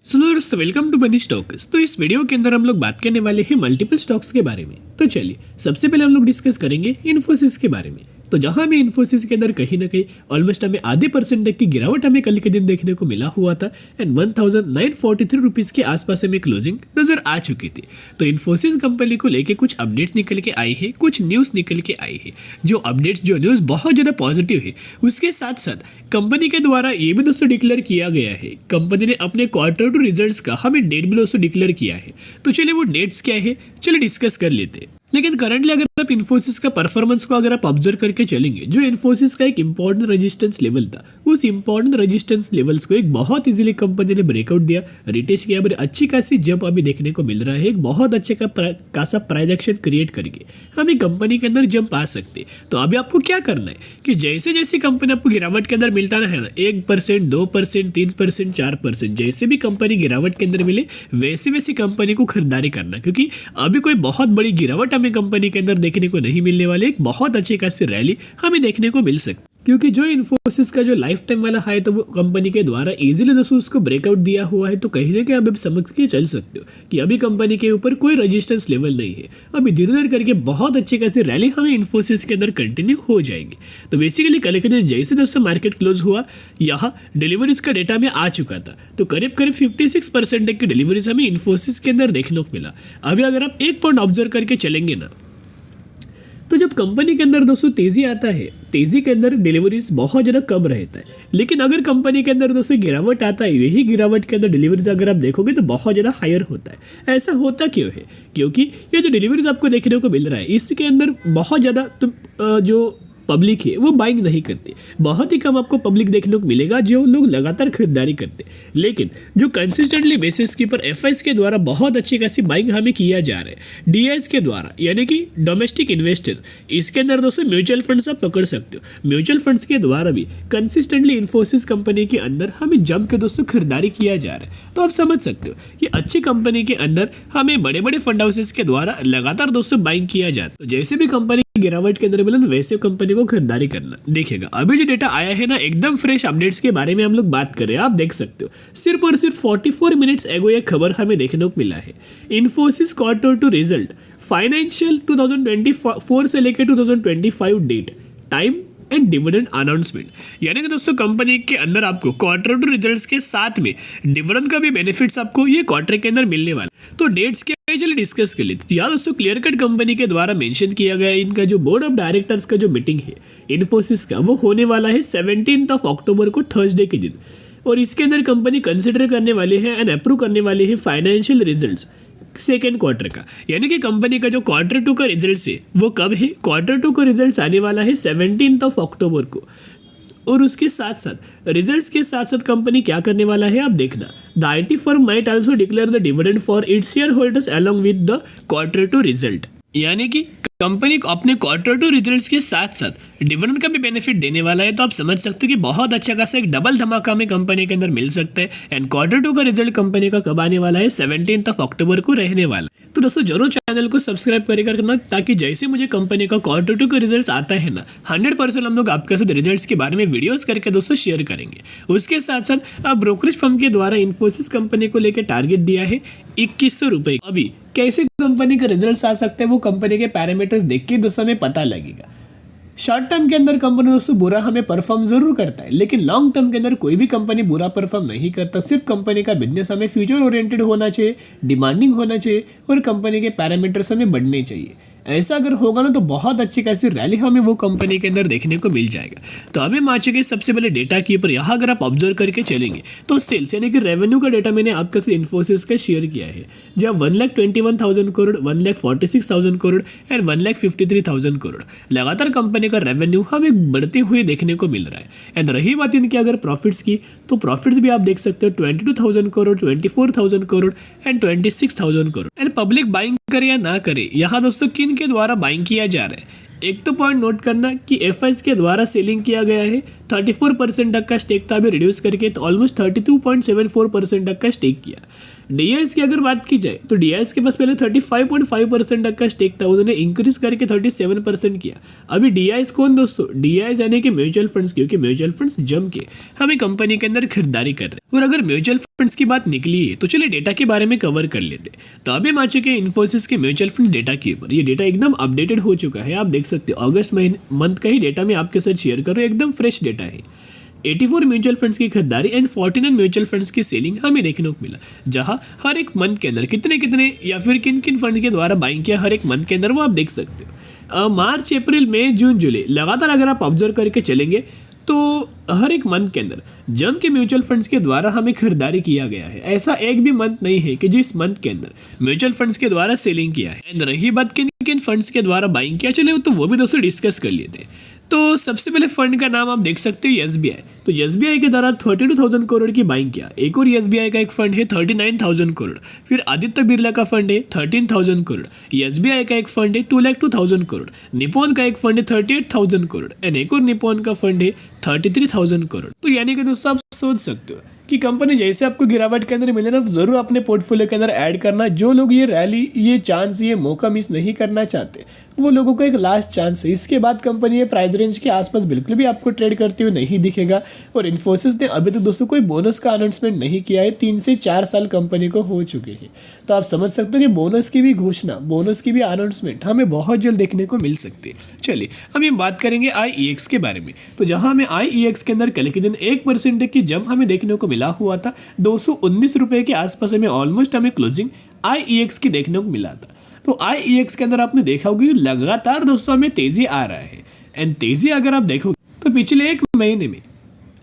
सो दोस्तों welcome to बनी stocks. तो इस वीडियो के अंदर हम लोग बात करने वाले हैं मल्टीपल स्टॉक्स के बारे में। तो चलिए सबसे पहले हम लोग डिस्कस करेंगे इन्फोसिस के बारे में। तो जहां हमें इन्फोसिस के अंदर कहीं ना कहीं ऑलमोस्ट हमें आधे % तक की गिरावट हमें कल के दिन देखने को मिला हुआ था एंड 1943 रुपीज़ के आसपास हमें क्लोजिंग नजर आ चुकी थी। तो इन्फोसिस कंपनी को लेके कुछ अपडेट्स निकल के आई है, कुछ न्यूज़ निकल के आई है। जो अपडेट्स जो न्यूज़ बहुत ज़्यादा पॉजिटिव है, उसके साथ साथ कंपनी के द्वारा ये भी दोस्तों डिक्लेयर किया गया है, कंपनी ने अपने क्वार्टर टू रिजल्ट्स का हमें डेट भी दोस्तों डिक्लेयर किया है। तो चलिए वो डेट्स क्या है चलिए डिस्कस कर लेते हैं। लेकिन करंटली अगर आप इन्फोसिस का परफॉर्मेंस को अगर आप ऑब्जर्व करके चलेंगे, जो इन्फोसिस का एक इंपॉर्टेंट रेजिस्टेंस लेवल था, उस इंपॉर्टेंट रेजिस्टेंस लेवल्स को एक बहुत इजीली कंपनी ने ब्रेकआउट दिया, रिटेस्ट किया, बड़ी अच्छी खासी जंप अभी देखने को मिल रहा है। एक बहुत अच्छे खासा प्राइस एक्शन क्रिएट करके हमें कंपनी के अंदर जंप आ सकते। तो अभी आपको क्या करना है कि जैसे जैसे कंपनी आपको गिरावट के अंदर मिलता है ना, 1%, 2%, 3%, 4%, जैसे भी कंपनी गिरावट के अंदर मिले वैसे वैसे कंपनी को खरीदारी करना, क्योंकि अभी कोई बहुत बड़ी गिरावट हमें कंपनी के अंदर देखने को नहीं मिलने वाले। एक बहुत अच्छी खासी रैली हमें देखने को मिल सकती, क्योंकि जो इन्फोसिस का जो लाइफ टाइम वाला हाई तो वो कंपनी के द्वारा इजीली दोस्तों उसको ब्रेकआउट दिया हुआ है। तो कहीं ना कहीं आप समझ के चल सकते हो कि अभी कंपनी के ऊपर कोई रेजिस्टेंस लेवल नहीं है। अभी धीरे धीरे करके बहुत अच्छी खासी रैली हमें इन्फोसिस के अंदर कंटिन्यू हो जाएगी। तो बेसिकली कल के दिन जैसे दोस्तों मार्केट क्लोज हुआ, यहाँ डिलीवरीज का डेटा में आ चुका था, तो करीब करीब 56% तक की डिलीवरीज हमें इन्फोसिस के अंदर देखने को मिला। अभी अगर आप एक पॉइंट ऑब्जर्व करके चलेंगे ना, तो जब कंपनी के अंदर दोस्तों तेजी आता है, तेजी के अंदर डिलीवरीज बहुत ज़्यादा कम रहता है। लेकिन अगर कंपनी के अंदर दोस्तों गिरावट आता है, यही गिरावट के अंदर डिलीवरीज अगर आप देखोगे तो बहुत ज़्यादा हायर होता है। ऐसा होता क्यों है? क्योंकि ये जो डिलीवरीज आपको देखने को मिल रहा है, इसके अंदर बहुत ज़्यादा जो पब्लिक है वो बाइंग नहीं करती। बहुत ही कम आपको पब्लिक देखने को मिलेगा जो लोग लगातार खरीदारी करते। लेकिन जो कंसिस्टेंटली बेसिस के ऊपर एफआईएस के द्वारा बहुत अच्छी खासी बाइंग हमें किया जा रहा है, डीआईएस के द्वारा, यानी कि डोमेस्टिक इन्वेस्टर्स, इसके अंदर दोस्तों म्यूचुअल फंड्स आप पकड़ सकते हो। म्यूचुअल फंड्स के द्वारा भी कंसिस्टेंटली इन्फोसिस कंपनी के अंदर हमें जम के दोस्तों खरीदारी किया जा रहा है। तो आप समझ सकते हो ये अच्छी कंपनी के अंदर हमें बड़े बड़े फंड हाउसेस के द्वारा लगातार दोस्तों बाइंग किया जाता है। तो जैसे भी कंपनी गिरावट के अंदर मिला वैसे कंपनी को खरीदारी करना। देखिएगा अभी जो डेटा आया है ना, एकदम फ्रेश अपडेट्स के बारे में हम लोग बात कर रहे हैं। आप देख सकते हो सिर्फ और सिर्फ 44 मिनट्स एगो ये खबर हमें देखने को मिला है। Infosys quarter two result financial 2024 से लेकर 2025 date, time and dividend announcement, यानी कि दोस्तों कंपनी के अंदर आपको क्वार्टर टू रिजल्ट्स के साथ में डिविडेंड का भी बेनिफिट्स आपको ये क्वार्टर के अंदर मिलने वाला। तो डेट्स के चलिए डिस्कस कर लेते हैं। यहाँ दोस्तों क्लियर कट कंपनी के द्वारा मेंशन किया गया है, इनका जो बोर्ड ऑफ डायरेक्टर्स का जो मीटिंग है इन्फोसिस का, वो होने वाला है 17 अक्टूबर को, थर्सडे के दिन। और इसके अंदर कंपनी कंसिडर करने वाले हैं एंड अप्रूव करने वाले हैं फाइनेंशियल रिजल्ट्स सेकेंड क्वार्टर का, यानी कि कंपनी का जो क्वार्टर टू का रिजल्ट है वो कब है? क्वार्टर टू का रिजल्ट आने वाला है 17 अक्टूबर को। और उसके साथ साथ रिजल्ट्स के साथ साथ कंपनी क्या करने वाला है आप देखना। The IT firm might also declare the dividend for its share holders along with the quarter two result, यानी कि कंपनी को अपने क्वार्टर टू रिजल्ट्स के साथ साथ डिविडेंड का भी बेनिफिट देने वाला है। तो आप समझ सकते हो कि बहुत अच्छा खासा एक डबल धमाका में कंपनी के अंदर मिल सकता है। एंड क्वार्टर टू का रिजल्ट कंपनी का कब आने वाला है? 17 अक्टूबर को रहने वाला। तो दोस्तों जरूर चैनल को सब्सक्राइब करना, ताकि जैसे मुझे कंपनी का क्वार्टर टू का रिजल्ट आता है ना, 100% हम लोग आपके साथ रिजल्ट्स के बारे में वीडियोस करके दोस्तों शेयर करेंगे। उसके साथ साथ अब ब्रोकरेज फर्म के द्वारा इन्फोसिस कंपनी को लेकर टारगेट दिया है 2100 रुपये। अभी कैसे कंपनी का रिजल्ट आ सकता है वो कंपनी के पैरामीटर्स देख के दोस्तों हमें पता लगेगा। शॉर्ट टर्म के अंदर कंपनी दोस्तों बुरा हमें परफॉर्म जरूर करता है, लेकिन लॉन्ग टर्म के अंदर कोई भी कंपनी बुरा परफॉर्म नहीं करता। सिर्फ कंपनी का बिजनेस हमें फ्यूचर ओरिएंटेड होना चाहिए, डिमांडिंग होना चाहिए और कंपनी के पैरामीटर्स हमें बढ़ने चाहिए। ऐसा अगर होगा ना तो बहुत अच्छी खासी रैली हमें वो कंपनी के अंदर देखने को मिल जाएगा। तो हमें मान चुके सबसे पहले डेटा के ऊपर यहाँ अगर आप ऑब्जर्व करके चलेंगे तो सेल्स यानी कि रेवेन्यू का डेटा मैंने आपके साथ इन्फोसिस का शेयर किया है, जहाँ 1,21,000 करोड़, 1,46,000 करोड़ एंड 1,53,000 करोड़ लगातार कंपनी का रेवेन्यू हमें बढ़ते हुए देखने को मिल रहा है। एंड रही बात इनकी अगर प्रॉफिट्स की, तो प्रॉफिट्स भी आप देख सकते हो 22,000 crore, 24,000 crore and 26,000 crore. And public buying करे या ना करे, यहाँ दोस्तों किन के द्वारा बाइंग किया जा रहा है? एक तो पॉइंट नोट करना कि एफआईएस के द्वारा सेलिंग किया गया है 34% तक का स्टेक था, अभी रिड्यूस करके तो ऑलमोस्ट 32.74% तक का स्टेक किया। डीआईएस की अगर बात की जाए तो डीआईएस के पास पहले 35.5% तक का स्टेक था, उन्होंने इंक्रीज करके 37% किया। अभी डीआईएस कौन दोस्तों? डीआईएस यानी कि म्यूचुअल फंड्स, क्योंकि म्यूचुअल फंड्स जम के हमें कंपनी के अंदर खरीदारी कर रहे हैं। और अगर म्यूचुअल फंड्स की बात निकली है तो चलिए डेटा के बारे में कवर कर लेते। तो अभी हम आ चुके हैं इन्फोसिस के म्यूचुअल फंड डेटा के ऊपर। ये डेटा एकदम अपडेटेड हो चुका है, आप देख सकते हो अगस्त मंथ का ही डेटा मैं आपके साथ शेयर कर रहा हूँ, एकदम फ्रेश डेटा है। 84 म्यूचुअल फंड्स की खरीदारी एंड 49 म्यूचुअल फंड्स की सेलिंग हमें देखने को मिला, जहां हर एक मंथ के अंदर कितने कितने या फिर किन किन फंड के द्वारा बाइंग किया हर एक मंथ के अंदर वो आप देख सकते हो। मार्च, अप्रैल, मई, जून, जुलाई लगातार अगर आप ऑब्जर्व करके चलेंगे तो हर एक मंथ के अंदर जम के म्यूचुअल फंड्स के द्वारा हमें खरीदारी किया गया है। ऐसा एक भी मंथ नहीं है कि जिस मंथ के अंदर म्यूचुअल फंड्स के द्वारा सेलिंग किया है। एंड रही बात किन किन फंड्स के द्वारा बाइंग किया, चले तो वो भी दोस्तों डिस्कस कर लेते हैं। तो सबसे पहले फंड का नाम आप देख सकते हो एसबीआई। तो एसबीआई के द्वारा 32,000 करोड़ की बाइंग किया। एक और एसबीआई का एक फंड है 39,000 करोड़। फिर आदित्य बिरला का फंड है 13,000 करोड़। एसबीआई का एक फंड है 2,02,000 करोड़। निपॉन का एक फंड है 38,000 करोड़ एंड एक और निपॉन का फंड है 33,000 करोड़। तो यानी कि दोस्तों आप सोच सकते हो कि कंपनी जैसे आपको गिरावट के अंदर मिले ना, जरूर अपने पोर्टफोलियो के अंदर ऐड करना। जो लोग ये रैली, ये चांस, ये मौका मिस नहीं करना चाहते, वो लोगों को एक लास्ट चांस है। इसके बाद कंपनी ये प्राइस रेंज के आसपास बिल्कुल भी आपको ट्रेड करते हुए नहीं दिखेगा। और इन्फोसिस ने अभी तक दोस्तों कोई बोनस का अनाउंसमेंट नहीं किया है। 3 से 4 साल कंपनी को हो चुके हैं, तो आप समझ सकते हो कि बोनस की भी घोषणा, बोनस की भी अनाउंसमेंट हमें बहुत जल्द देखने को मिल सकती है। चलिए अभी हम बात करेंगे IEX के बारे में। तो जहां हमें IEX के अंदर कल के दिन 1% की जंप हमें देखने को मिला हुआ था, 219 रुपए के आसपास हमें ऑलमोस्ट क्लोजिंग IEX की देखने को मिला था। तो IEX के अंदर आपने देखा होगा लगातार दोस्तों हमें तेजी आ रहा है। एंड तेजी अगर आप देखोगे तो पिछले एक महीने में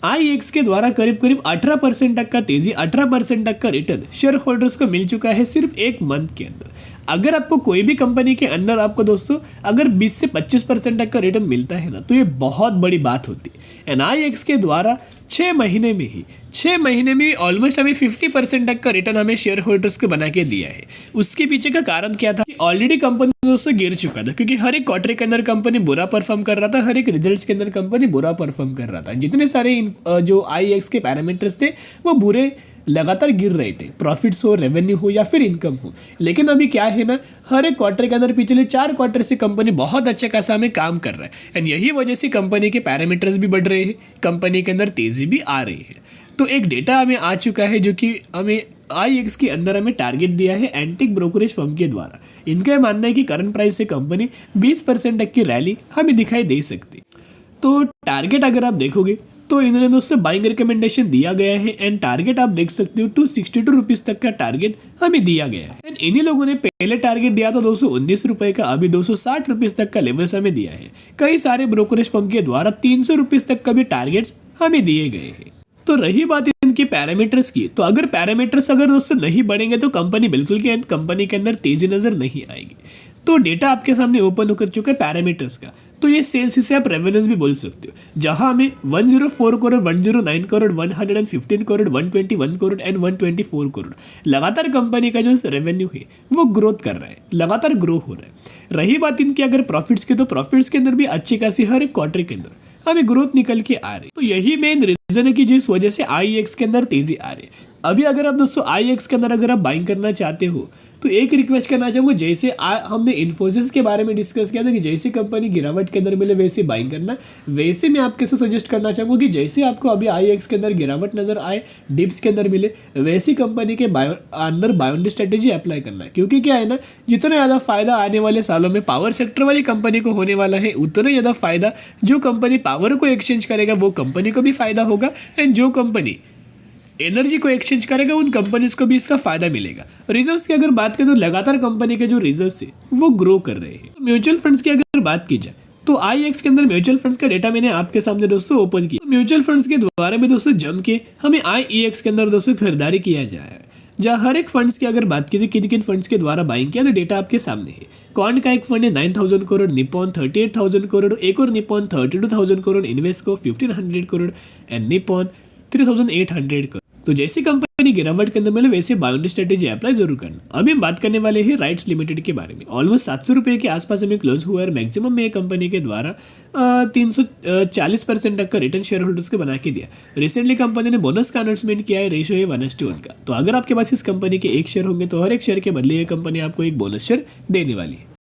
IEX के द्वारा करीब करीब 18% तक का तेजी, 18% तक का रिटर्न शेयर होल्डर्स को मिल चुका है सिर्फ एक मंथ के अंदर। अगर आपको कोई भी कंपनी के अंदर आपको दोस्तों अगर 20 से 25% तक का रिटर्न मिलता है ना, तो ये बहुत बड़ी बात होती है। एंड IEX के द्वारा 6 महीने में ऑलमोस्ट हमें 50% तक का रिटर्न हमें शेयर होल्डर्स को बना के दिया है। उसके पीछे का कारण क्या था? ऑलरेडी कंपनी दोस्तों गिर चुका था, क्योंकि हर एक क्वार्टर के अंदर कंपनी बुरा परफॉर्म कर रहा था, हर एक रिजल्ट्स के अंदर कंपनी बुरा परफॉर्म कर रहा था। जितने सारे जो IEX के पैरामीटर्स थे वो बुरे लगातार गिर रहे थे, प्रॉफिट्स हो, रेवेन्यू हो या फिर इनकम हो। लेकिन अभी क्या है ना, हर एक क्वार्टर के अंदर पिछले 4 क्वार्टर से कंपनी बहुत अच्छा खासा हमें काम कर रहा है। एंड यही वजह से कंपनी के पैरामीटर्स भी बढ़ रहे हैं, कंपनी के अंदर तेजी भी आ रही है। तो एक डेटा हमें आ चुका है जो कि हमें IEX के अंदर हमें टारगेट दिया है एंटिक ब्रोकरेज फर्म के द्वारा। इनका मानना है कि करंट प्राइस से कंपनी 20% तक की रैली हमें दिखाई दे सकती। तो टारगेट अगर आप देखोगे तो इन्होंने दोस्तों बाइंग रिकमेंडेशन दिया गया है। एंड टारगेट आप देख सकते हो 262 रुपीज तक का टारगेट हमें दिया गया है। एंड इन्हीं लोगों ने पहले टारगेट दिया था 219 रुपए का, अभी 260 रुपीज तक का लेवल्स हमें दिया है। कई सारे ब्रोकरेज फर्म के द्वारा 300 रुपीज तक का भी टारगेट्स हमें दिए गए हैं। तो रही बात इनके पैरामीटर्स की, तो अगर पैरामीटर्स अगर दोस्तों नहीं बढ़ेंगे तो कंपनी बिल्कुल के कंपनी के अंदर तेजी नजर नहीं आएगी। तो डेटा आपके सामने ओपन होकर चुका है पैरामीटर्स का। तो ये सेल्स, इसे आप रेवेन्यूज भी बोल सकते हो, जहां हमें 104 करोड़, 109 करोड़, 115 करोड़, 121 करोड़ एंड 124 करोड़ लगातार कंपनी का जो रेवेन्यू है वो ग्रोथ कर रहा है, लगातार ग्रो हो रहा है। रही बात इनकी अगर प्रॉफिट्स की, तो प्रॉफिट्स के अंदर भी अच्छी खासी हर एक क्वार्टर के अंदर हमें ग्रोथ निकल के आ रही है। तो यही मेन रीजन है कि जिस वजह से IEX के अंदर तेजी आ रही है। अभी अगर आप दोस्तों IEX के अंदर अगर आप बाइंग करना चाहते हो तो एक रिक्वेस्ट करना चाहूँगा, जैसे हमने इन्फोसिस के बारे में डिस्कस किया था कि जैसे कंपनी गिरावट के अंदर मिले वैसे बाइंग करना, वैसे मैं आपके से सजेस्ट करना चाहूँगा कि जैसे आपको अभी IEX के अंदर गिरावट नजर आए, डिप्स के अंदर मिले, वैसी कंपनी के अंदर बायोंड स्ट्रेटेजी अप्लाई करना। क्योंकि क्या है ना, जितना ज़्यादा फायदा आने वाले सालों में पावर सेक्टर वाली कंपनी को होने वाला है, उतना ज़्यादा फायदा जो कंपनी पावर को एक्सचेंज करेगा वो कंपनी को भी फायदा होगा। एंड जो कंपनी एनर्जी को एक्सचेंज करेगा उन कंपनीज को भी इसका फायदा मिलेगा। रिजर्व्स की अगर बात करें तो लगातार कंपनी के जो रिजर्व्स है वो ग्रो कर रहे हैं। म्यूचुअल फंड्स की अगर बात की जाए तो IEX के अंदर म्यूचुअल फंड्स का डेटा मैंने आपके सामने दोस्तों ओपन किया। म्यूचुअल फंड्स के द्वारा भी दोस्तों जम के हमें IEX के अंदर दोस्तों खरीदारी किया जाए, जहाँ हर एक फंड्स की अगर बात की तो किन किन फंड्स के द्वारा बाइंग किया, तो डेटा आपके सामने है। कॉन का एक फंड है 9,000 करोड़, निपॉन 38,000 करोड़, एक और Nippon 32,000 crore, Invesco 1,500 crore and Nippon 3,800 crore. तो जैसी कंपनी यानी गिरावट के अंदर मतलब वैसे बाउंड्री स्ट्रेटेजी अप्लाई जरूर करना। अभी हम बात करने वाले हैं राइट्स लिमिटेड के बारे में। ऑलमोस्ट 700 रुपये के आसपास हमें क्लोज हुआ और मैक्सिमम में कंपनी के द्वारा 340% तक का रिटर्न शेयर होल्डर्स को बना के दिया। रिसेंटली कंपनी ने बोनस का अनाउंसमेंट किया है, रेशियो है 1:1 का। तो अगर आपके पास इस कंपनी के एक शेयर होंगे तो हर एक शेयर के बदले ये कंपनी आपको एक बोनस शेयर देने वाली है।